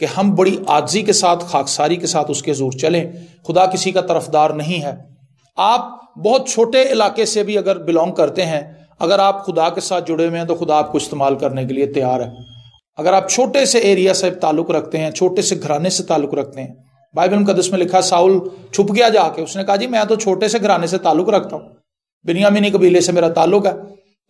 کہ ہم بڑی عاجزی کے ساتھ، خاکساری کے ساتھ اس کے حضور چلیں. خدا کسی کا طرفدار نہیں ہے. آپ بہت چھوٹے علاقے سے بھی اگر بلونگ کرتے ہیں، اگر آپ خدا کے ساتھ جڑے ہوئے ہیں تو خدا آپ کو استعمال کرنے کے لیے تیار ہے. اگر آپ چھوٹے سے ایریا سے تعلق رکھتے ہیں، چھوٹے سے گھرانے سے تعلق رکھتے ہیں، بائبل مقدس میں لکھا ساؤل چھپ گیا جا کے، اس نے کہا جی میں تو چھوٹے سے گھرانے سے تعلق رکھتا ہوں، بنیامینی قبیلے سے میرا تعلق ہے،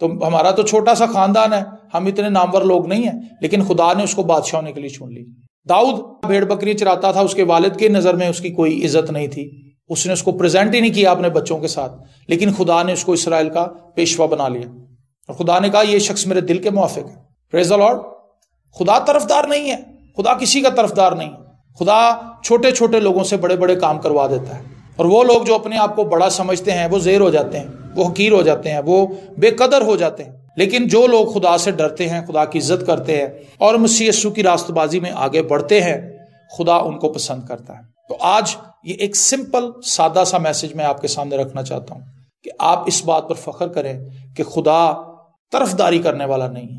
تو ہمارا تو چھوٹا سا خاندان ہے، ہم اتنے نامور لوگ نہیں ہیں، لیکن خدا نے اس کو بادشاہ ہونے کے لیے چن لی. داؤد بھیڑ بکری چراتا تھا، اس کے والد کی نظر میں اس کی کوئی عزت نہیں تھی، اس نے اس کو پریزنٹ ہی نہیں کیا اپنے بچوں کے ساتھ، لیکن خدا نے اس کو اسرائیل کا پیشوا بنا لیا، اور خدا نے کہا یہ شخص میرے دل کے موافق ہے. پریز دی لارڈ. خدا طرفدار نہیں ہے، خدا کسی کا طرفدار نہیں ہے. خدا چھوٹے چھوٹے لوگوں سے بڑے بڑے کام کروا دیتا ہے، اور وہ لوگ جو اپنے آپ کو بڑا سمجھتے ہیں وہ زیر ہو جاتے ہیں، وہ حقیر ہو جاتے ہیں، وہ بے قدر ہو جاتے ہیں. لیکن جو لوگ خدا سے ڈرتے ہیں، خدا کی عزت کرتے ہیں اور مسیح یسوع کی راست بازی میں آگے بڑھتے ہیں، خدا ان کو پسند کرتا ہے. تو آج یہ ایک سمپل سادہ سا میسج میں آپ کے سامنے رکھنا چاہتا ہوں کہ آپ اس بات پر فخر کریں کہ خدا طرفداری کرنے والا نہیں ہے.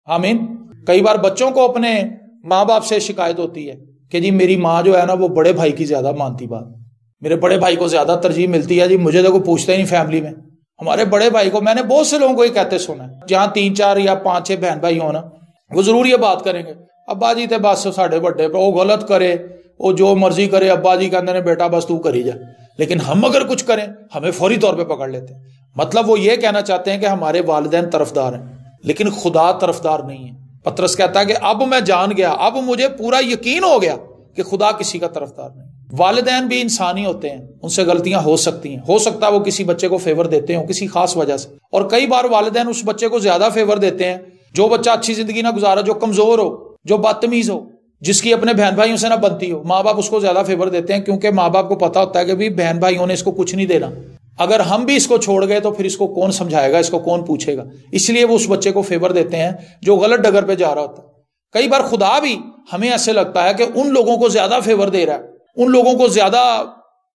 آمین. کئی بار بچوں کو اپنے ماں باپ سے شکایت ہوتی ہے کہ جی میری ماں جو ہے نا وہ بڑے بھائی کی زیادہ مانتی بات، میرے بڑے بھائی کو زیادہ ترجیح ملتی ہے، جی مجھے تو کوئی پوچھتا ہی نہیں فیملی میں. ہمارے بڑے بھائی کو، میں نے بہت سے لوگوں کو یہ کہتے سنا ہے، جہاں 3 4 یا 5 6 بہن بھائی ہوں نا، وہ ضرور یہ بات کریں گے ابا جی تے بس ساڈے بڑے وہ غلط کرے، وہ جو مرضی کرے، ابا جی کہتے ہیں بیٹا بس تو کری جا، لیکن ہم اگر کچھ کریں ہمیں فوری طور پہ پکڑ لیتے ہیں. مطلب وہ یہ کہنا چاہتے ہیں کہ ہمارے والدین طرفدار ہیں لیکن خدا طرفدار نہیں ہے. پطرس کہتا ہے کہ اب میں جان گیا، اب مجھے پورا یقین ہو گیا کہ خدا کسی کا طرفدار نہیں. والدین بھی انسانی ہوتے ہیں، ان سے غلطیاں ہو سکتی ہیں، ہو سکتا ہے وہ کسی بچے کو فیور دیتے ہوں کسی خاص وجہ سے، اور کئی بار والدین اس بچے کو زیادہ فیور دیتے ہیں جو بچہ اچھی زندگی نہ گزارا، جو کمزور ہو، جو بدتمیز ہو، جس کی اپنے بہن بھائیوں سے نہ بنتی ہو. ماں باپ اس کو زیادہ فیور دیتے ہیں کیونکہ ماں باپ کو پتا ہوتا ہے کہ بھی بہن بھائیوں نے اس کو کچھ نہیں دینا، اگر ہم بھی اس کو چھوڑ گئے تو پھر اس کو کون سمجھائے گا، اس کو کون پوچھے گا، اس لیے وہ اس بچے کو فیور دیتے ہیں جو غلط ڈگر پہ جا رہا ہوتا ہے. کئی بار خدا بھی ہمیں ایسے لگتا ہے کہ ان لوگوں کو زیادہ فیور دے رہا ہے، ان لوگوں کو زیادہ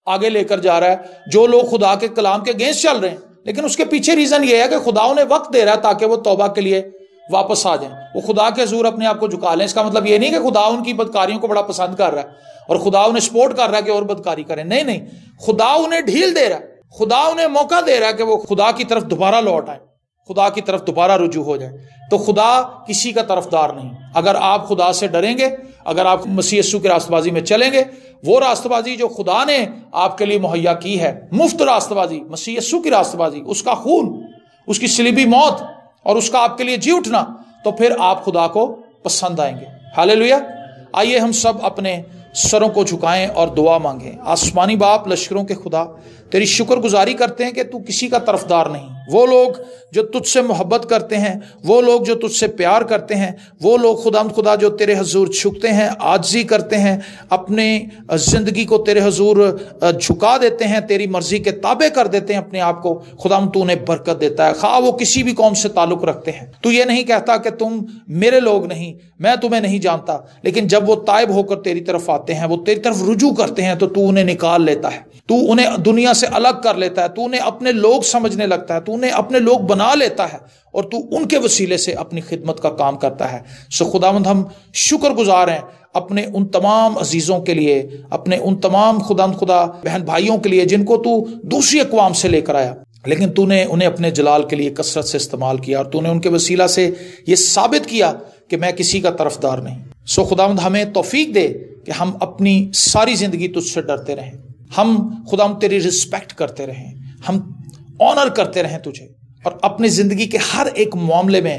آگے لے کر جا رہا ہے جو لوگ خدا کے کلام کے اگینسٹ چل رہے ہیں، لیکن اس کے پیچھے ریزن یہ ہے کہ خدا انہیں وقت دے رہا ہے تاکہ وہ توبہ کے لیے واپس آ جائیں، وہ خدا کے حضور اپنے آپ کو جھکا لیں. اس کا مطلب یہ نہیں کہ خدا ان کی بدکاریوں کو بڑا پسند کر رہا ہے اور خدا انہیں سپورٹ کر رہا ہے کہ اور بدکاری کریں، نہیں، خدا انہیں ڈھیل دے رہا ہے، خدا انہیں موقع دے رہا ہے کہ وہ خدا کی طرف دوبارہ لوٹ آئیں، خدا کی طرف دوبارہ رجوع ہو جائیں. تو خدا کسی کا طرفدار نہیں. اگر آپ خدا سے ڈریں گے، اگر آپ مسیح یسوع کی راست بازی میں چلیں گے، وہ راست بازی جو خدا نے آپ کے لیے مہیا کی ہے، مفت راست بازی، مسیح یسوع کی راست بازی، اس کا خون، اس کی صلیبی موت اور اس کا آپ کے لیے جی اٹھنا، تو پھر آپ خدا کو پسند آئیں گے. ہاللیلویا. آئیے ہم سب اپنے سروں کو جھکائیں اور دعا مانگیں. آسمانی باپ، لشکروں کے خدا، تیری شکر گزاری کرتے ہیں کہ تو کسی کا طرفدار نہیں. وہ لوگ جو تجھ سے محبت کرتے ہیں، وہ لوگ جو تجھ سے پیار کرتے ہیں، وہ لوگ خدا جو تیرے حضور جھکتے ہیں، عاجزی کرتے ہیں، اپنے زندگی کو تیرے حضور جھکا دیتے ہیں، تیری مرضی کے تابع کر دیتے ہیں اپنے آپ کو. تو انہیں برکت دیتا ہے، خواہ وہ کسی بھی قوم سے تعلق رکھتے ہیں. تو یہ نہیں کہتا کہ تم میرے لوگ نہیں، میں تمہیں نہیں جانتا، لیکن جب وہ تائب ہو کر تیری طرف آتے ہیں، وہ تیری طرف رجوع کرتے ہیں، تو انہیں نکال لیتا ہے، تو انہیں دنیا سے الگ کر لیتا ہے، تو انہیں اپنے لوگ سمجھنے لگتا ہے، تو انہیں اپنے لوگ بنا لیتا ہے، اور تو ان کے وسیلے سے اپنی خدمت کا کام کرتا ہے. سو خداوند ہم شکر گزار ہیں اپنے ان تمام عزیزوں کے لیے، اپنے ان تمام خدا بہن بھائیوں کے لیے جن کو تو دوسری اقوام سے لے کر آیا، لیکن تو نے انہیں اپنے جلال کے لیے کثرت سے استعمال کیا، اور تو نے ان کے وسیلہ سے یہ ثابت کیا کہ میں کسی کا طرفدار نہیں. سو خداوند ہمیں توفیق دے کہ ہم اپنی ساری زندگی تجھ سے ڈرتے رہیں، ہم خداوند تیری رسپیکٹ کرتے رہیں، ہم آنر کرتے رہیں تجھے، اور اپنی زندگی کے ہر ایک معاملے میں،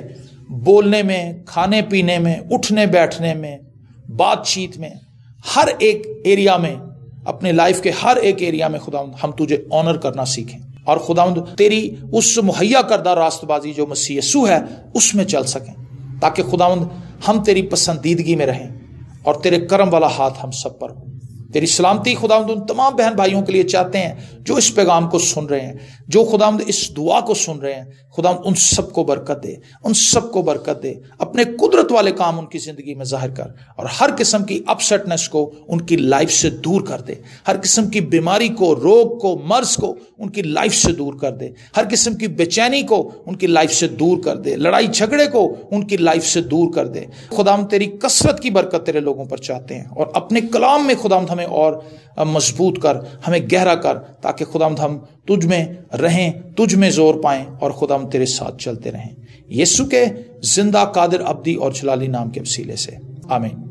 بولنے میں، کھانے پینے میں، اٹھنے بیٹھنے میں، بات چیت میں، ہر ایک ایریا میں، اپنے لائف کے ہر ایک ایریا میں خداوند ہم تجھے آنر کرنا سیکھیں، اور خداوند تیری اس مہیا کردہ راست بازی جو مسیح یسوع ہے اس میں چل سکیں، تاکہ خداوند ہم تیری پسندیدگی میں رہیں اور تیرے کرم والا ہاتھ ہم سب پر ہو. تیری سلامتی خداوند ان تمام بہن بھائیوں کے لیے چاہتے ہیں جو اس پیغام کو سن رہے ہیں، جو خداوند اس دعا کو سن رہے ہیں، خداوند ان سب کو برکت دے، ان سب کو برکت دے، اپنے قدرت والے کام ان کی زندگی میں ظاہر کر، اور ہر قسم کی اپسٹنس کو ان کی لائف سے دور کر دے، ہر قسم کی بیماری کو، روگ کو، مرض کو ان کی لائف سے دور کر دے، ہر قسم کی بے چینی کو ان کی لائف سے دور کر دے، لڑائی جھگڑے کو ان کی لائف سے دور کر دے۔ خداوند تیری کثرت کی برکت تیرے لوگوں پر چاہتے ہیں، اور اپنے کلام میں خداوند ہمیں اور مضبوط کر، ہمیں گہرا کر، تاکہ خداوند ہم تجھ میں رہیں، تجھ میں زور پائیں، اور خداوند تیرے ساتھ چلتے رہیں، یسوع کے زندہ، قادر، ابدی اور جلالی نام کے وسیلے سے، آمین۔